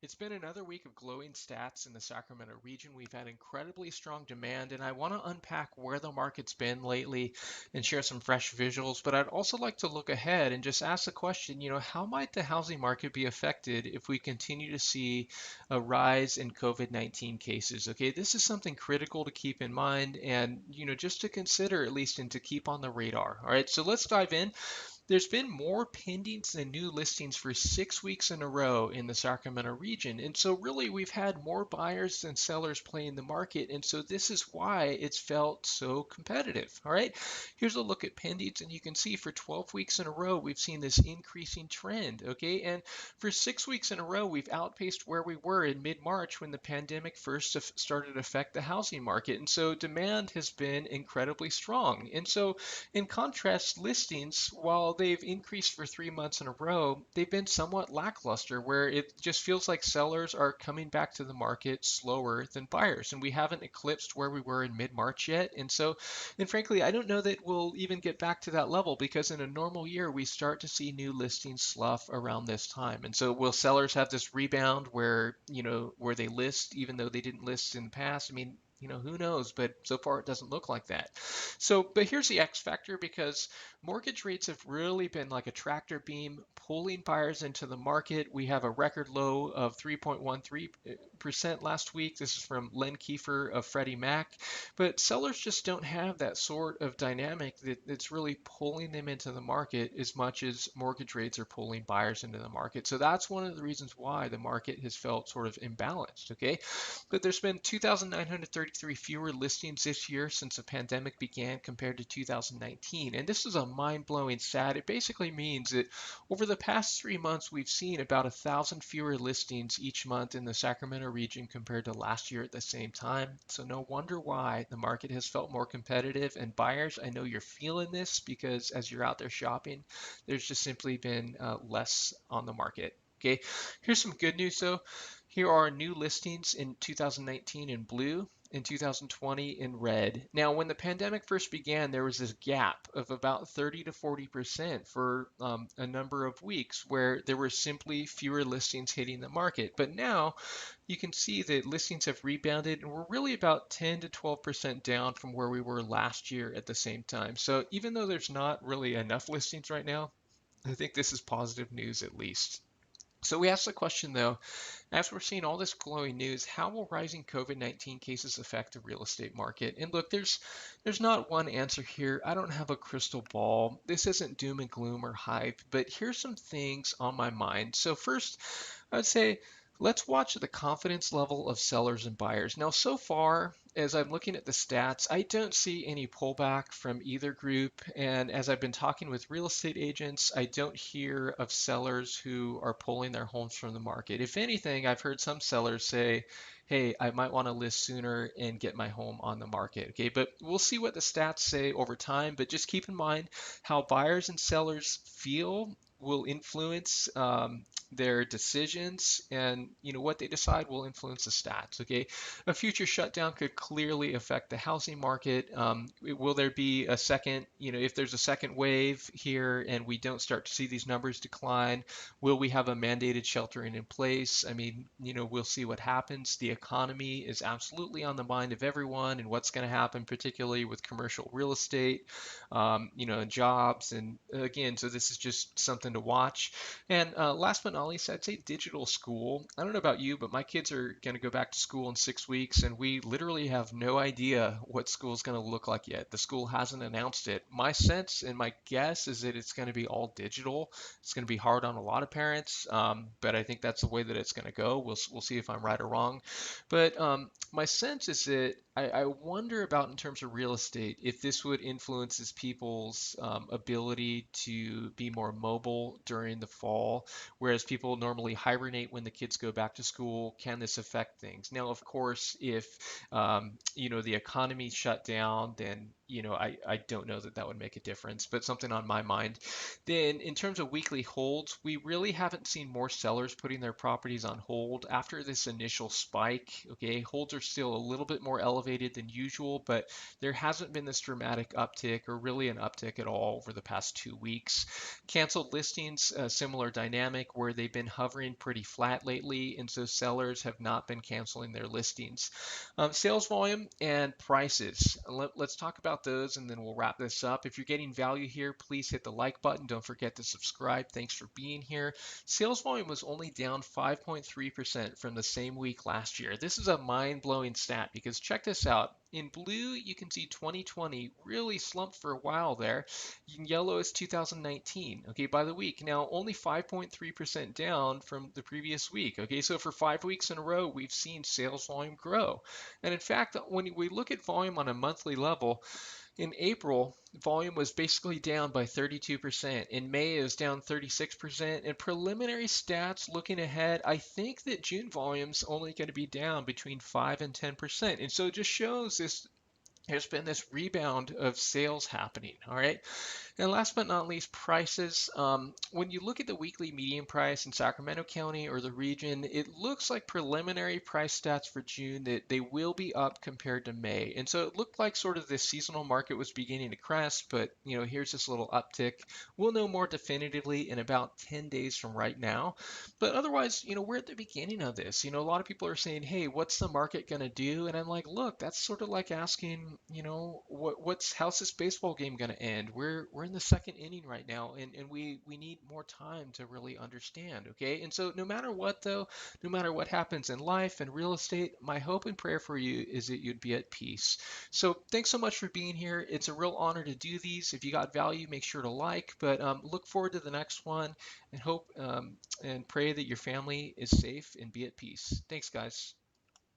It's been another week of glowing stats in the Sacramento region. We've had incredibly strong demand, and I want to unpack where the market's been lately and share some fresh visuals. But I'd also like to look ahead and just ask the question, how might the housing market be affected if we continue to see a rise in COVID-19 cases? Okay, this is something critical to keep in mind and, just to consider at least and to keep on the radar. All right, so let's dive in. There's been more pendings than new listings for 6 weeks in a row in the Sacramento region. And so, really, we've had more buyers than sellers playing the market. And so, this is why it's felt so competitive. All right. Here's a look at pendings. And you can see for 12 weeks in a row, we've seen this increasing trend. Okay. And for 6 weeks in a row, we've outpaced where we were in mid March when the pandemic first started to affect the housing market. And so, demand has been incredibly strong. And so, in contrast, listings, while they've increased for 3 months in a row, they've been somewhat lackluster, where it just feels like sellers are coming back to the market slower than buyers. And we haven't eclipsed where we were in mid March yet. And frankly, I don't know that we'll even get back to that level because in a normal year, we start to see new listings slough around this time. And so, will sellers have this rebound where they list even though they didn't list in the past? I mean, who knows? But so far, it doesn't look like that. But here's the X factor because mortgage rates have really been like a tractor beam pulling buyers into the market. We have a record low of 3.13% last week. This is from Lundquist of Freddie Mac. But sellers just don't have that sort of dynamic that's really pulling them into the market as much as mortgage rates are pulling buyers into the market. So that's one of the reasons why the market has felt sort of imbalanced. Okay. But there's been 2,933 fewer listings this year since the pandemic began compared to 2019. And this is a mind-blowing stat. It basically means that over the past 3 months, we've seen about 1,000 fewer listings each month in the Sacramento region compared to last year at the same time. So no wonder why the market has felt more competitive. And buyers, I know you're feeling this because as you're out there shopping, there's just simply been less on the market. Okay, here's some good news though. Here are new listings in 2019 in blue, in 2020 in red. Now, when the pandemic first began, there was this gap of about 30 to 40% for a number of weeks where there were simply fewer listings hitting the market. But now you can see that listings have rebounded and we're really about 10 to 12% down from where we were last year at the same time. So even though there's not really enough listings right now, I think this is positive news at least. So we asked the question though, as we're seeing all this glowing news, how will rising COVID-19 cases affect the real estate market? And look, there's not one answer here. I don't have a crystal ball. This isn't doom and gloom or hype, but here's some things on my mind. So first, I'd say let's watch the confidence level of sellers and buyers. Now, so far, as I'm looking at the stats, I don't see any pullback from either group. And as I've been talking with real estate agents, I don't hear of sellers who are pulling their homes from the market. If anything, I've heard some sellers say, hey, I might want to list sooner and get my home on the market. Okay, but we'll see what the stats say over time. But just keep in mind how buyers and sellers feel will influence their decisions, and what they decide will influence the stats. Okay, a future shutdown could clearly affect the housing market. Will there be a second, if there's a second wave here and we don't start to see these numbers decline, will we have a mandated sheltering in place? I mean, we'll see what happens. The economy is absolutely on the mind of everyone and what's going to happen, particularly with commercial real estate, jobs. And again, so this is just something to watch. And last but not least, I'd say digital school. I don't know about you, but my kids are going to go back to school in 6 weeks, and we literally have no idea what school is going to look like yet. The school hasn't announced it. My sense and my guess is that it's going to be all digital. It's going to be hard on a lot of parents, but I think that's the way that it's going to go. We'll see if I'm right or wrong. But my sense is that I wonder about in terms of real estate if this would influence people's ability to be more mobile during the fall, whereas people normally hibernate when the kids go back to school. Can this affect things? Now, of course, if the economy shut down, then I don't know that that would make a difference, but something on my mind. Then, in terms of weekly holds, we really haven't seen more sellers putting their properties on hold after this initial spike. Okay, holds are still a little bit more elevated than usual, but there hasn't been this dramatic uptick or really an uptick at all over the past 2 weeks. Canceled listings, a similar dynamic where they've been hovering pretty flat lately, and so sellers have not been canceling their listings. Sales volume and prices. Let's talk about those and then we'll wrap this up. If you're getting value here, please hit the like button. Don't forget to subscribe. Thanks for being here. Sales volume was only down 5.3% from the same week last year. This is a mind-blowing stat because check this out. In blue, you can see 2020 really slumped for a while there. In yellow is 2019, okay, by the week. Now, only 5.3% down from the previous week, okay? So for 5 weeks in a row, we've seen sales volume grow. And in fact, when we look at volume on a monthly level, in April, volume was basically down by 32%. In May, it was down 36%. And preliminary stats looking ahead, I think that June volume's only going to be down between 5 and 10%. And so it just shows this there's been this rebound of sales happening. All right. And last but not least, prices. When you look at the weekly median price in Sacramento County or the region, it looks like preliminary price stats for June that they will be up compared to May. And so it looked like sort of this seasonal market was beginning to crest, but here's this little uptick. We'll know more definitively in about 10 days from right now. But otherwise, we're at the beginning of this. A lot of people are saying, hey, what's the market going to do? And I'm like, look, that's sort of like asking, how's this baseball game going to end? We're in the second inning right now, and we need more time to really understand, okay? And so no matter what, though, no matter what happens in life and real estate, my hope and prayer for you is that you'd be at peace. So thanks so much for being here. It's a real honor to do these. If you got value, make sure to like, but look forward to the next one and hope and pray that your family is safe and be at peace. Thanks, guys.